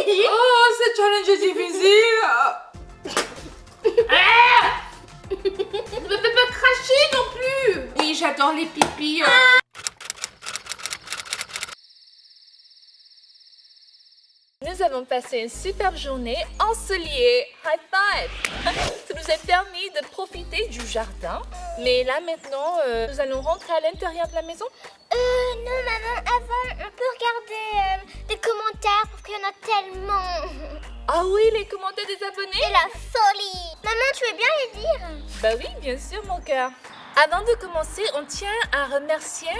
Oh, ce challenge est difficile. Ne me fais pas cracher non plus. Oui, j'adore les pipis. Nous avons passé une superbe journée ensoleillée. High five! Ça nous a permis de profiter du jardin. Mais là maintenant, nous allons rentrer à l'intérieur de la maison. Non maman, avant on peut regarder des commentaires parce qu'il y en a tellement. Ah oui, les commentaires des abonnés? C'est la folie. Maman, tu veux bien les lire? Bah oui, bien sûr mon cœur. Avant de commencer, on tient à remercier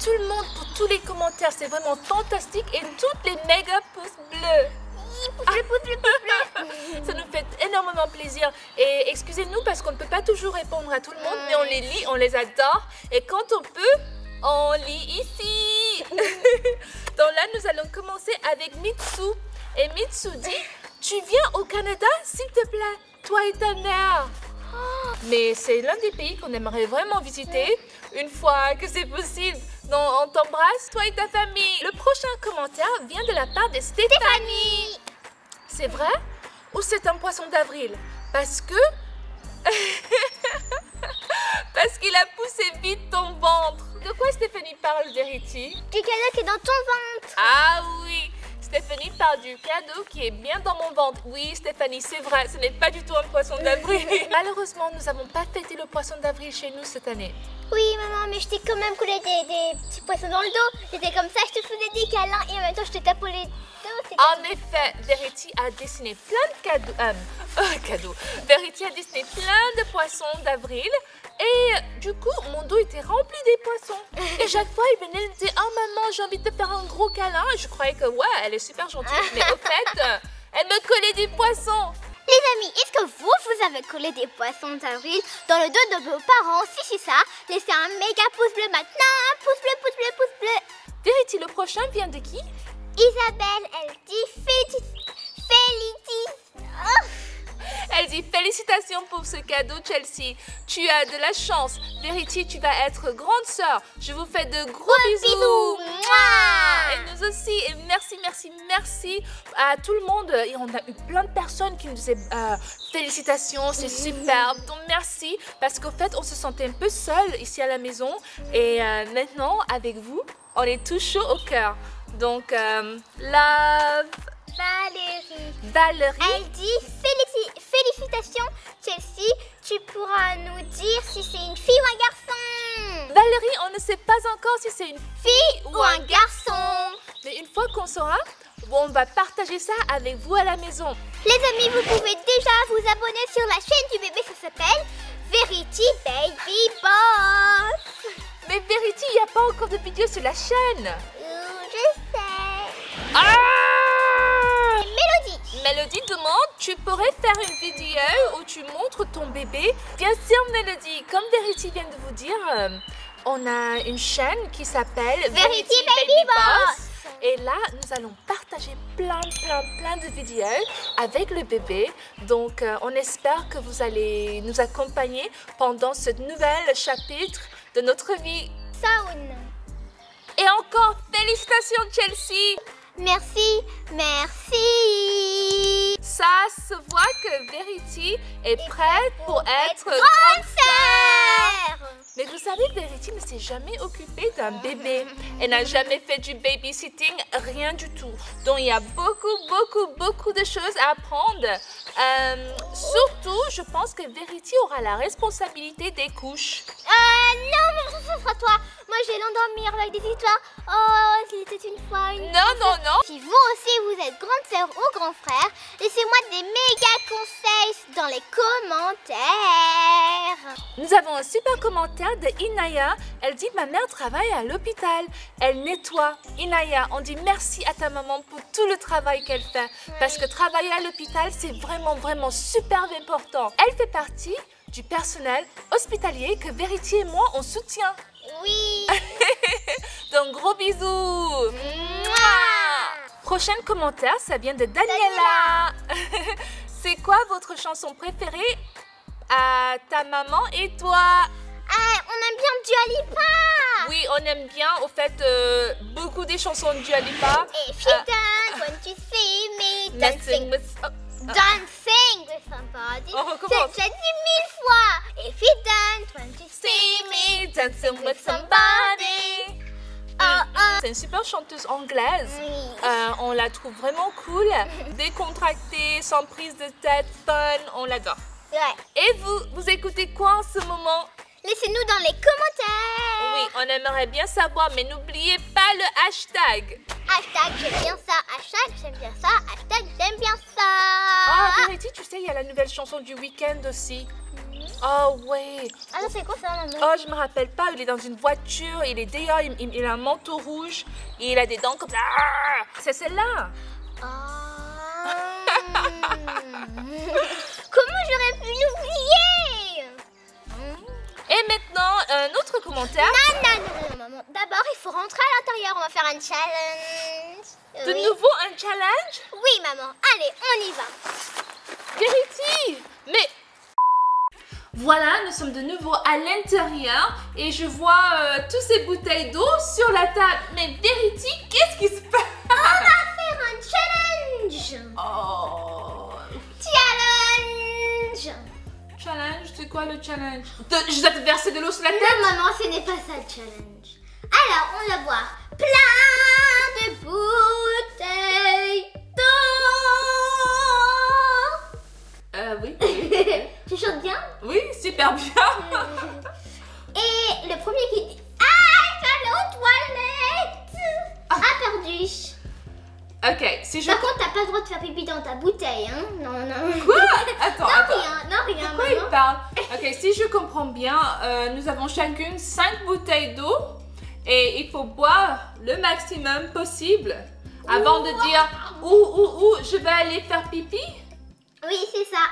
tout le monde pour tous les commentaires. C'est vraiment fantastique et toutes les méga pouces bleus. Pouce bleu. Ça nous fait énormément plaisir. Et excusez-nous parce qu'on ne peut pas toujours répondre à tout le monde, mais on les lit, on les adore. Et quand on peut, on lit ici. Donc là, nous allons commencer avec Mitsu. Et Mitsu dit, tu viens au Canada, s'il te plaît, toi et ta mère. Mais c'est l'un des pays qu'on aimerait vraiment visiter une fois que c'est possible. Donc on t'embrasse, toi et ta famille. Le prochain commentaire vient de la part de Stéphanie. C'est vrai? Ou c'est un poisson d'avril? Parce que... Parce qu'il a poussé vite ton ventre. De quoi Stéphanie parle, Verity? Du cadeau qui est dans ton ventre. Ah oui, Stéphanie parle du cadeau qui est bien dans mon ventre. Oui, Stéphanie, c'est vrai, ce n'est pas du tout un poisson d'avril. Malheureusement, nous n'avons pas fêté le poisson d'avril chez nous cette année. Oui maman, mais je t'ai quand même collé des petits poissons dans le dos. J'étais comme ça, je te faisais des câlins et en même temps je te tapais les dos. En effet, Verity a dessiné plein de cadeaux. Verity a dessiné plein de poissons d'avril. Et du coup, mon dos était rempli des poissons. Et chaque fois, il venait me dire, oh maman, j'ai envie de te faire un gros câlin. Et je croyais que, ouais, elle est super gentille. Mais au fait, elle me collait des poissons. Les amis, est-ce que vous avez collé des poissons d'avril dans le dos de vos parents? Si c'est ça, laissez un méga pouce bleu maintenant. Pouce bleu, pouce bleu, pouce bleu. Verity, le prochain vient de qui? Isabelle, elle dit Elle dit félicitations pour ce cadeau, Chelsea. Tu as de la chance. Verity, tu vas être grande sœur. Je vous fais de gros bisous. Mouah. Et nous aussi. Et merci, merci, merci à tout le monde. Et on a eu plein de personnes qui nous disaient félicitations, c'est superbe. Donc merci. Parce qu'au fait, on se sentait un peu seul ici à la maison. Et maintenant, avec vous, on est tout chaud au cœur. Donc, love. Valérie. Elle dit félicitations Chelsea, tu pourras nous dire si c'est une fille ou un garçon. Valérie, on ne sait pas encore si c'est une Fille ou un garçon. Mais une fois qu'on saura, bon, on va partager ça avec vous à la maison. Les amis, vous pouvez déjà vous abonner sur la chaîne du bébé, ça s'appelle Verity Baby Boss. Mais Verity, il n'y a pas encore de vidéo sur la chaîne. Je sais. Ah! Mélodie demande, tu pourrais faire une vidéo où tu montres ton bébé? Bien sûr, Mélodie, comme Verity vient de vous dire, on a une chaîne qui s'appelle Verity Baby Boss. Et là, nous allons partager plein de vidéos avec le bébé. Donc, on espère que vous allez nous accompagner pendant ce nouvel chapitre de notre vie. Sound. Et encore, félicitations, Chelsea. Merci. Ça se voit que Verity est prête pour être grande sœur. Mais vous savez, Verity ne s'est jamais occupée d'un bébé. Elle n'a jamais fait du babysitting, rien du tout. Donc il y a beaucoup de choses à apprendre. Surtout, je pense que Verity aura la responsabilité des couches. Non, ça sera toi. Moi, je vais l'endormir avec des histoires. Oh, c'était une fois une... Non. Si vous aussi, vous êtes grande sœur ou grand frère, laissez-moi des méga conseils dans les commentaires. Nous avons un super commentaire de Inaya. Elle dit, ma mère travaille à l'hôpital. Elle nettoie. Inaya, on dit merci à ta maman pour tout le travail qu'elle fait. Parce que travailler à l'hôpital, c'est vraiment super important. Elle fait partie du personnel hospitalier que Verity et moi, on soutient. Oui. Donc, gros bisous. Mouah. Prochain commentaire, ça vient de Daniela. C'est quoi votre chanson préférée à ta maman et toi? On aime bien Dua Lipa. Oui, on aime bien, au fait, beaucoup des chansons de Dua Lipa. Et She Dance, When You See Me. Dancing with... Dancing with somebody. On recommence. J'ai dit 1000 fois. If you dance when you See me dancing with somebody. C'est une super chanteuse anglaise. Oui. On la trouve vraiment cool, décontractée, sans prise de tête, fun, on l'adore. Ouais. Et vous écoutez quoi en ce moment? Laissez-nous dans les commentaires. Oui, on aimerait bien savoir, mais n'oubliez pas le hashtag. Hashtag j'aime bien ça. Hashtag j'aime bien ça. Hashtag j'aime bien ça. Ah, Verity, tu sais, il y a la nouvelle chanson du week-end aussi. Oh, ouais. Ah, c'est quoi ça, maman? Oh, je me rappelle pas, il est dans une voiture, il est dehors, il a un manteau rouge, et il a des dents comme ça. C'est celle-là. Comment j'aurais pu l'oublier? Et maintenant, un autre commentaire. Non, maman. D'abord, il faut rentrer à l'intérieur. On va faire un challenge. De Oui. nouveau un challenge? Oui, maman. Allez, on y va. Verity, mais... Voilà, nous sommes de nouveau à l'intérieur et je vois toutes ces bouteilles d'eau sur la table. Mais Verity, qu'est-ce qui se passe? On va faire un challenge. Oh... Challenge. Challenge, c'est quoi le challenge? Je dois te verser de l'eau sur la tête? Non, maman, ce n'est pas ça le challenge. Alors, on va boire plein de bouteilles d'eau. Oui. Tu chantes bien? Oui, super bien. Et le premier qui dit ah, j'allais aux toilettes a perdu. Ok, si je... Par contre, t'as pas le droit de faire pipi dans ta bouteille, hein? Non. Quoi? Attends. Non, rien, De quoi il parle? Ok, si je comprends bien, nous avons chacune 5 bouteilles d'eau et il faut boire le maximum possible avant de dire où je vais aller faire pipi. Oui, c'est ça.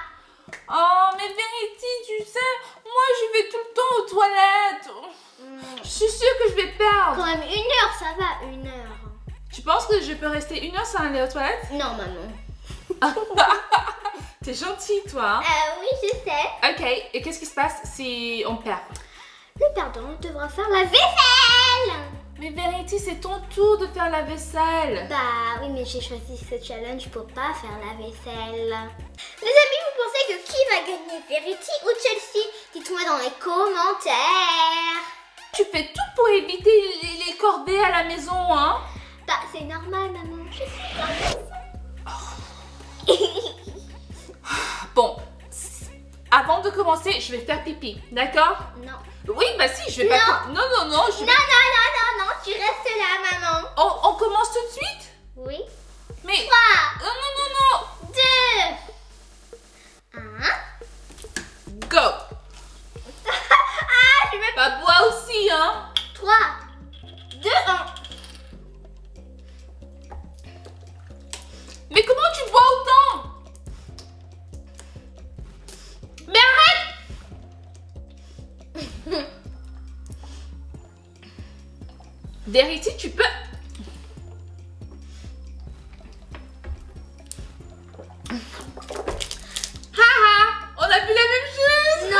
Oh, mais Verity, tu sais, moi je vais tout le temps aux toilettes. Je suis sûre que je vais perdre. Quand même 1 heure, ça va, 1 heure. Tu penses que je peux rester 1 heure sans aller aux toilettes? Non, maman. T'es gentille, toi. Oui, je sais. Ok, et qu'est-ce qui se passe si on perd? Le perdant devra faire la vaisselle. Mais Verity, c'est ton tour de faire la vaisselle. Bah oui, mais j'ai choisi ce challenge pour pas faire la vaisselle. Les amis, vous pensez que qui va gagner, Verity ou Chelsea? Dites-moi dans les commentaires. Tu fais tout pour éviter les corvées à la maison, hein? Bah, c'est normal, maman. Je suis comme Bon, avant de commencer, je vais faire pipi, d'accord? Non. Oui, bah si, je vais pas... Non, je vais... Non, tu restes là, maman. On commence tout de suite? Oui. Mais... 3, Non. 2, 1. Go! Ah, je vais Bah, bois aussi, hein? 3, 2, 1. Mais comment tu bois autant? Mais arrête! Verity, tu peux... Haha! On a vu la même chose! Non,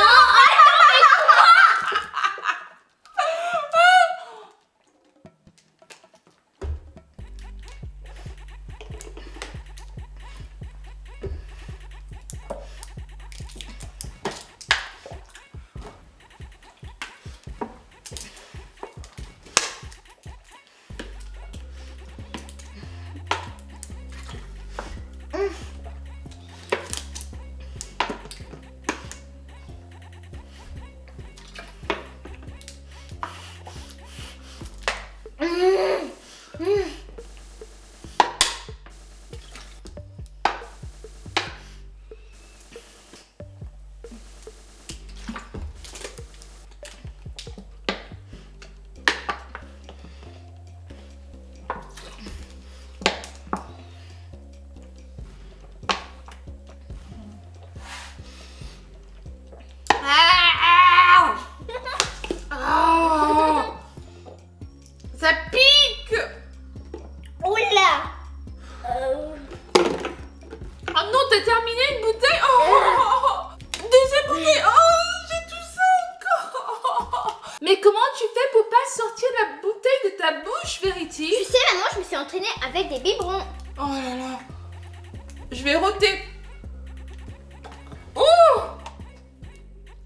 Ça pique! oula. Oh non, t'as terminé une bouteille? Oh! Deuxième bouteille! Oh, j'ai tout ça encore! Mais comment tu fais pour pas sortir la bouteille de ta bouche, Verity? Tu sais, maman, je me suis entraînée avec des biberons. Oh là là! Je vais roter. Oh!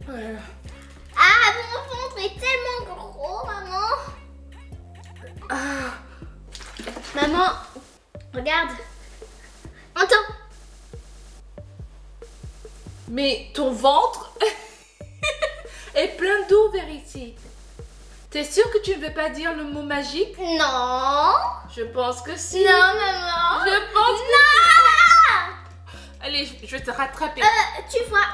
Ouais. Ah, mon ventre est tellement gros, maman. Ah. Maman, regarde. Entends. Mais ton ventre est plein d'eau, Verity. T'es sûre que tu ne veux pas dire le mot magique? Non. Je pense que si. Non, maman. Je pense que Non. Allez, je vais te rattraper. Tu vois.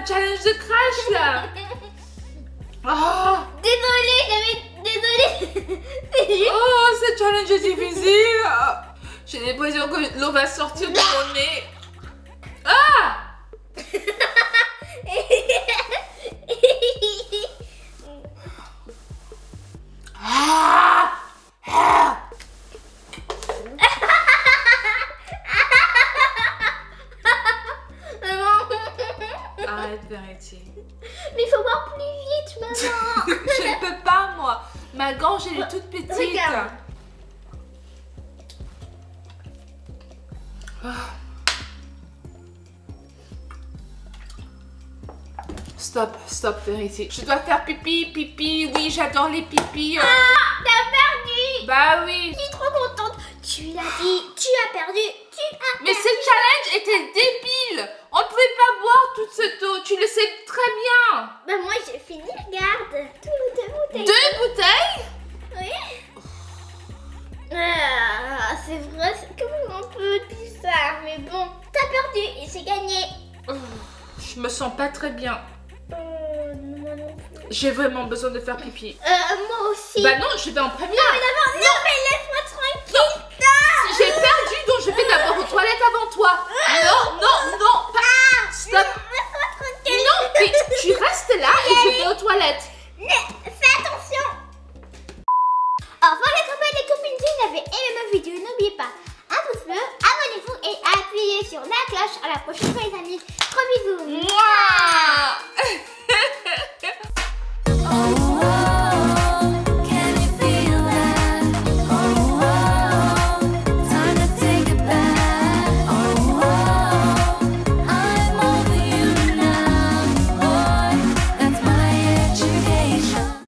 Challenge de crash là. Oh. Désolée. C'est juste. Oh, ce challenge est difficile. J'ai l'impression que l'eau va sortir de mon nez. Ah. Ah. Ah. Arrête, Verity. Mais il faut boire plus vite, maman. Je ne peux pas, moi. Ma gorge, elle est toute petite. Regarde. Stop, Verity. Je dois faire pipi. Oui, j'adore les pipis. Ah, t'as perdu. Bah oui. Je suis trop contente. Tu l'as dit, tu as perdu. Mais ce challenge était débile. On ne pouvait pas boire toute cette eau. Tu le sais très bien. Bah moi j'ai fini, regarde. 2 bouteilles. 2 bouteilles? Oui. Ah, c'est vrai, c'est quand même un peu bizarre. Mais bon, t'as perdu et j'ai gagné. Je me sens pas très bien. Moi non plus. J'ai vraiment besoin de faire pipi. Moi aussi. Bah non, je vais en première. Non mais d'abord, non mais laisse-moi tranquille. J'ai perdu, donc je vais d'abord aux toilettes avant toi. Non, pas. Stop. Laisse-moi tranquille. Non, mais tu restes là et je vais aux toilettes.